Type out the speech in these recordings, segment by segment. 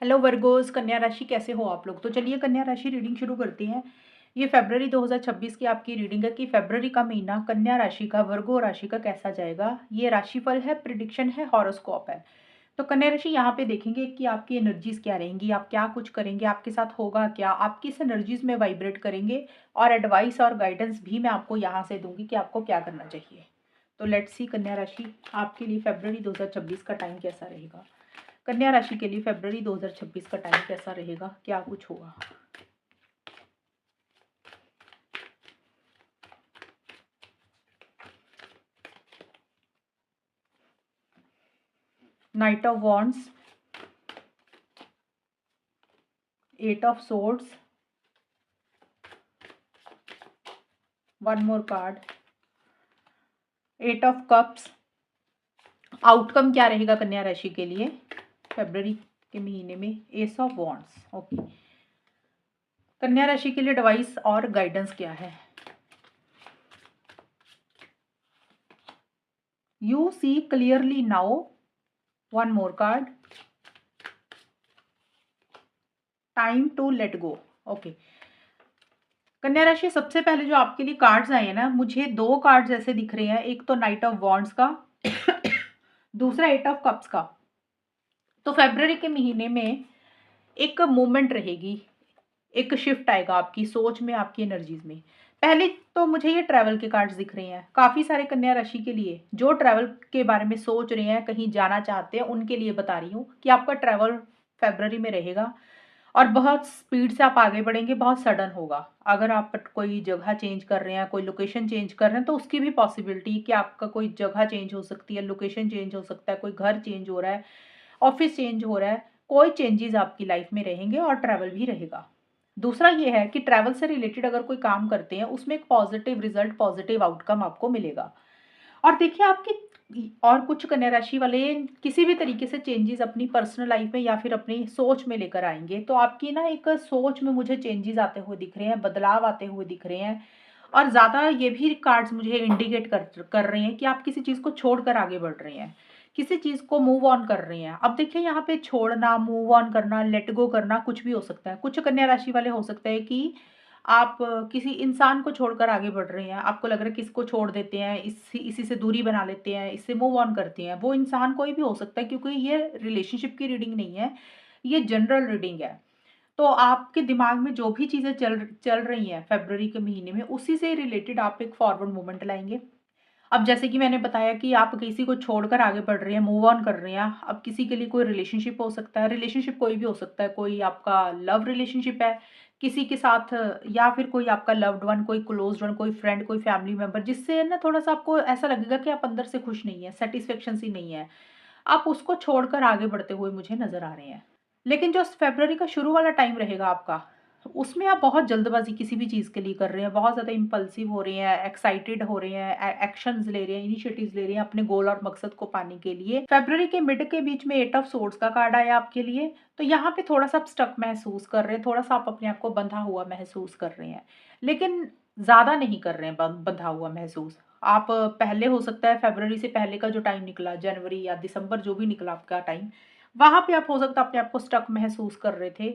Hello Virgo's, कन्या राशि कैसे हो आप लोग। तो चलिए कन्या राशि रीडिंग शुरू करते हैं। ये फरवरी 2026 की आपकी रीडिंग है कि फरवरी का महीना कन्या राशि का वर्गो राशि का कैसा जाएगा। ये राशिफल है, प्रिडिक्शन है, हॉरोस्कोप है। तो कन्या राशि यहाँ पे देखेंगे कि आपकी एनर्जीज क्या रहेंगी, आप क्या कुछ करेंगे, आपके साथ होगा क्या, आप किस एनर्जीज में वाइब्रेट करेंगे। और एडवाइस और गाइडेंस भी मैं आपको यहाँ से दूंगी कि आपको क्या करना चाहिए। तो लेट्स सी कन्या राशि आपके लिए फरवरी 2026 का टाइम कैसा रहेगा। कन्या राशि के लिए फरवरी 2026 का टाइम कैसा रहेगा, क्या कुछ होगा। Knight of wands, eight of swords, one more card, eight of cups. Outcome क्या रहेगा कन्या राशि के लिए फरवरी के महीने में, एस ऑफ वॉन्ड्स। ओके, कन्या राशि के लिए एडवाइस और गाइडेंस क्या है। You see clearly now, one more card, time to let go. Okay, कन्या राशि सबसे पहले जो आपके लिए कार्ड्स आए हैं ना, मुझे दो कार्ड्स ऐसे दिख रहे हैं। एक तो नाइट ऑफ वॉन्ड्स का दूसरा एट ऑफ कप्स का। तो फरवरी के महीने में एक मूवमेंट रहेगी, एक शिफ्ट आएगा आपकी सोच में, आपकी एनर्जीज में। पहले तो मुझे ये ट्रैवल के कार्ड्स दिख रहे हैं काफ़ी सारे कन्या राशि के लिए जो ट्रैवल के बारे में सोच रहे हैं, कहीं जाना चाहते हैं, उनके लिए बता रही हूँ कि आपका ट्रैवल फरवरी में रहेगा और बहुत स्पीड से आप आगे बढ़ेंगे, बहुत सडन होगा। अगर आप कोई जगह चेंज कर रहे हैं, कोई लोकेशन चेंज कर रहे हैं, तो उसकी भी पॉसिबिलिटी कि आपका कोई जगह चेंज हो सकती है, लोकेशन चेंज हो सकता है, कोई घर चेंज हो रहा है, ऑफिस चेंज हो रहा है, कोई चेंजेस आपकी लाइफ में रहेंगे और ट्रैवल भी रहेगा। दूसरा ये है कि ट्रैवल से रिलेटेड अगर कोई काम करते हैं उसमें एक पॉजिटिव रिजल्ट, पॉजिटिव आउटकम आपको मिलेगा। और देखिए आपकी और कुछ कन्या राशि वाले किसी भी तरीके से चेंजेस अपनी पर्सनल लाइफ में या फिर अपनी सोच में लेकर आएंगे। तो आपकी ना एक सोच में मुझे चेंजेस आते हुए दिख रहे हैं, बदलाव आते हुए दिख रहे हैं। और ज़्यादा ये भी कार्ड्स मुझे इंडिकेट कर रहे हैं कि आप किसी चीज़ को छोड़कर आगे बढ़ रहे हैं, किसी चीज़ को मूव ऑन कर रहे हैं। अब देखिए यहाँ पे छोड़ना, मूव ऑन करना, लेट गो करना कुछ भी हो सकता है। कुछ कन्या राशि वाले हो सकता है कि आप किसी इंसान को छोड़कर आगे बढ़ रहे हैं, आपको लग रहा है कि इसको छोड़ देते हैं, इसी से दूरी बना लेते हैं, इससे मूव ऑन करते हैं। वो इंसान कोई भी हो सकता है क्योंकि ये रिलेशनशिप की रीडिंग नहीं है, ये जनरल रीडिंग है। तो आपके दिमाग में जो भी चीज़ें चल चल रही हैं फरवरी के महीने में, उसी से रिलेटेड आप एक फॉरवर्ड मूवमेंट लाएंगे। अब जैसे कि मैंने बताया कि आप किसी को छोड़कर आगे बढ़ रहे हैं, मूव ऑन कर रहे हैं। अब किसी के लिए कोई रिलेशनशिप हो सकता है, रिलेशनशिप कोई भी हो सकता है, कोई आपका लव रिलेशनशिप है किसी के साथ, या फिर कोई आपका लव्ड वन, कोई क्लोज्ड वन, कोई फ्रेंड, कोई फैमिली मेंबर, जिससे ना थोड़ा सा आपको ऐसा लगेगा कि आप अंदर से खुश नहीं है, सेटिस्फेक्शन सी नहीं है। आप उसको छोड़कर आगे बढ़ते हुए मुझे नजर आ रहे हैं। लेकिन जो फरवरी का शुरू वाला टाइम रहेगा आपका, उसमें आप बहुत जल्दबाजी किसी भी चीज़ के लिए कर रहे हैं, बहुत ज़्यादा इम्पल्सिव हो रहे हैं, एक्साइटेड हो रहे हैं, एक्शंस ले रहे हैं, इनिशिएटिव्स ले रहे हैं अपने गोल और मकसद को पाने के लिए। फरवरी के मिड के बीच में एट ऑफ सोर्ड्स का कार्ड आया आपके लिए। तो यहाँ पे थोड़ा सा आप स्टक महसूस कर रहे हैं, थोड़ा सा आप अपने आप को बंधा हुआ महसूस कर रहे हैं, लेकिन ज़्यादा नहीं कर रहे हैं बंधा हुआ महसूस। आप पहले हो सकता है फरवरी से पहले का जो टाइम निकला, जनवरी या दिसंबर जो भी निकला आपका टाइम, वहाँ पे आप हो सकता है अपने आप को स्टक महसूस कर रहे थे।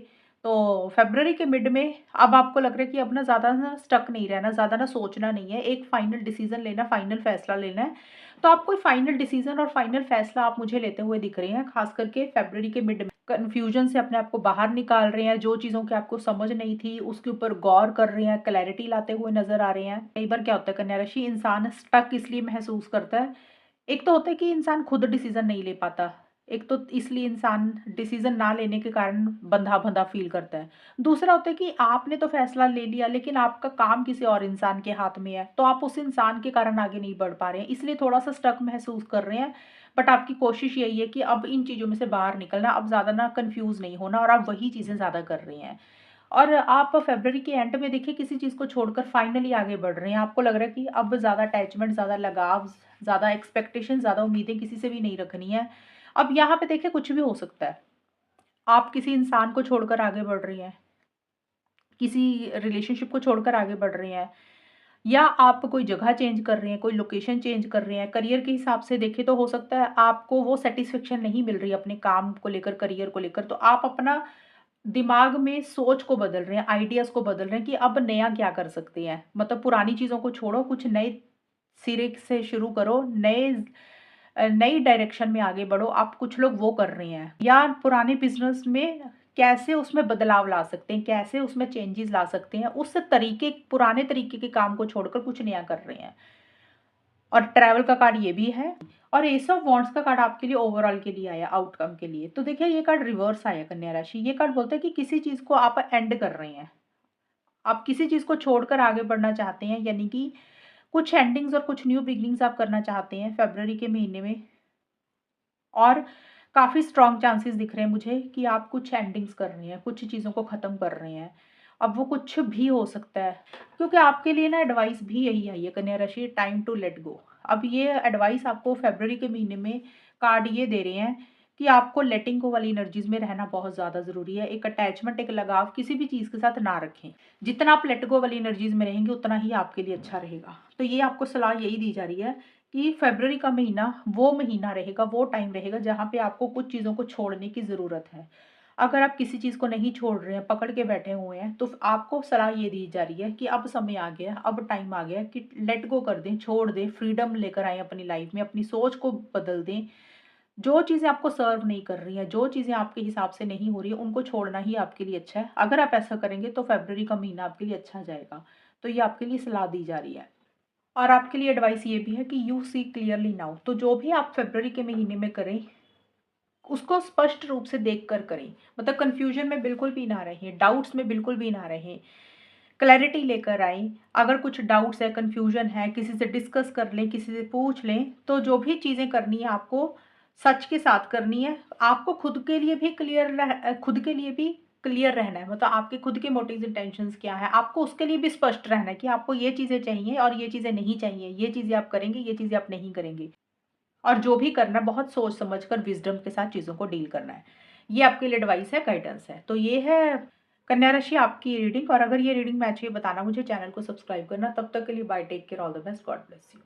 तो फरवरी के मिड में अब आपको लग रहा है कि अब ना ज़्यादा ना स्टक नहीं रहना, ज़्यादा ना सोचना नहीं है, एक फाइनल डिसीजन लेना, फाइनल फैसला लेना है। तो आप कोई फाइनल डिसीजन और फाइनल फैसला आप मुझे लेते हुए दिख रहे हैं, खास करके फरवरी के मिड में कन्फ्यूजन से अपने आप को बाहर निकाल रहे हैं, जो चीज़ों की आपको समझ नहीं थी उसके ऊपर गौर कर रहे हैं, क्लैरिटी लाते हुए नजर आ रहे हैं। कई बार क्या होता है कन्या राशि, इंसान स्टक इसलिए महसूस करता है, एक तो होता है कि इंसान खुद डिसीजन नहीं ले पाता, एक तो इसलिए इंसान डिसीजन ना लेने के कारण बंधा बंधा फील करता है। दूसरा होता है कि आपने तो फैसला ले लिया लेकिन आपका काम किसी और इंसान के हाथ में है, तो आप उस इंसान के कारण आगे नहीं बढ़ पा रहे हैं, इसलिए थोड़ा सा स्टक महसूस कर रहे हैं। बट आपकी कोशिश यही है कि अब इन चीज़ों में से बाहर निकलना, अब ज़्यादा ना कंफ्यूज नहीं होना, और आप वही चीज़ें ज़्यादा कर रहे हैं। और आप फरवरी के एंड में देखिए किसी चीज़ को छोड़कर फाइनली आगे बढ़ रहे हैं। आपको लग रहा है कि अब ज़्यादा अटैचमेंट, ज़्यादा लगाव, ज़्यादा एक्सपेक्टेशन, ज़्यादा उम्मीदें किसी से भी नहीं रखनी है। अब यहाँ पे देखिए कुछ भी हो सकता है। आप किसी इंसान को छोड़कर आगे बढ़ रही हैं, किसी रिलेशनशिप को छोड़कर आगे बढ़ रही हैं, या आप कोई जगह चेंज कर रहे हैं, कोई लोकेशन चेंज कर रहे हैं, करियर के हिसाब से देखें तो हो सकता है आपको वो सैटिस्फैक्शन नहीं मिल रही है अपने काम को लेकर, करियर को लेकर, तो आप अपना दिमाग में सोच को बदल रहे हैं, आइडियाज़ को बदल रहे हैं कि अब नया क्या कर सकते हैं। मतलब पुरानी चीज़ों को छोड़ो, कुछ नए सिरे से शुरू करो, नई डायरेक्शन में आगे बढ़ो। आप कुछ लोग वो कर रहे हैं, या पुराने बिज़नेस में कैसे उसमें बदलाव ला सकते हैं, कैसे उसमें चेंजेस ला सकते हैं, उस तरीके पुराने तरीके के काम को छोड़कर कुछ नया कर रहे हैं। और ट्रैवल का कार्ड ये भी है, और एस ऑफ वॉन्ड्स का कार्ड आपके लिए ओवरऑल के लिए आया, आउटकम के लिए। तो देखिए ये कार्ड रिवर्स आया कन्या राशि। ये कार्ड बोलता है कि किसी चीज़ को आप एंड कर रहे हैं, आप किसी चीज़ को छोड़कर आगे बढ़ना चाहते हैं, यानी कि कुछ एंडिंग्स और कुछ न्यू बिगिनिंग्स आप करना चाहते हैं फरवरी के महीने में। और काफ़ी स्ट्रॉन्ग चांसेस दिख रहे हैं मुझे कि आप कुछ एंडिंग्स कर रहे हैं, कुछ चीज़ों को ख़त्म कर रहे हैं। अब वो कुछ भी हो सकता है, क्योंकि आपके लिए ना एडवाइस भी यही आई है कन्या राशि, टाइम टू लेट गो। अब ये एडवाइस आपको फरवरी के महीने में कार्ड ये दे रहे हैं कि आपको लेटिंग गो वाली एनर्जीज में रहना बहुत ज़्यादा ज़रूरी है। एक अटैचमेंट, एक लगाव किसी भी चीज़ के साथ ना रखें। जितना आप लेट गो वाली एनर्जीज में रहेंगे उतना ही आपके लिए अच्छा रहेगा। तो ये आपको सलाह यही दी जा रही है कि फरवरी का महीना वो महीना रहेगा, वो टाइम रहेगा जहाँ पे आपको कुछ चीज़ों को छोड़ने की ज़रूरत है। अगर आप किसी चीज़ को नहीं छोड़ रहे हैं, पकड़ के बैठे हुए हैं, तो आपको सलाह ये दी जा रही है कि अब समय आ गया है, अब टाइम आ गया है कि लेट गो कर दें, छोड़ दें, फ्रीडम लेकर आएँ अपनी लाइफ में, अपनी सोच को बदल दें। जो चीज़ें आपको सर्व नहीं कर रही हैं, जो चीज़ें आपके हिसाब से नहीं हो रही हैं, उनको छोड़ना ही आपके लिए अच्छा है। अगर आप ऐसा करेंगे तो फरवरी का महीना आपके लिए अच्छा जाएगा। तो ये आपके लिए सलाह दी जा रही है। और आपके लिए एडवाइस ये भी है कि यू सी क्लियरली नाउ। तो जो भी आप फरवरी के महीने में करें, उसको स्पष्ट रूप से देख कर करें। मतलब कन्फ्यूजन में बिल्कुल भी ना रहें, डाउट्स में बिल्कुल भी ना रहें। क्लैरिटी लेकर आएँ। अगर कुछ डाउट्स है, कन्फ्यूजन है, किसी से डिस्कस कर लें, किसी से पूछ लें। तो जो भी चीज़ें करनी है आपको सच के साथ करनी है। आपको खुद के लिए भी खुद के लिए भी क्लियर रहना है। मतलब आपके खुद के मोटिव्स इंटेंशंस क्या हैं, आपको उसके लिए भी स्पष्ट रहना है कि आपको ये चीज़ें चाहिए और ये चीज़ें नहीं चाहिए। ये चीज़ें आप करेंगे, ये चीज़ें आप नहीं करेंगे। और जो भी करना है बहुत सोच समझ कर विज़डम के साथ चीज़ों को डील करना है। ये आपके लिए एडवाइस है, गाइडेंस है। तो ये है कन्या राशि आपकी रीडिंग। और अगर ये रीडिंग में अच्छी है बताना मुझे, चैनल को सब्सक्राइब करना। तब तक के लिए bye, take care, all the best, God bless you.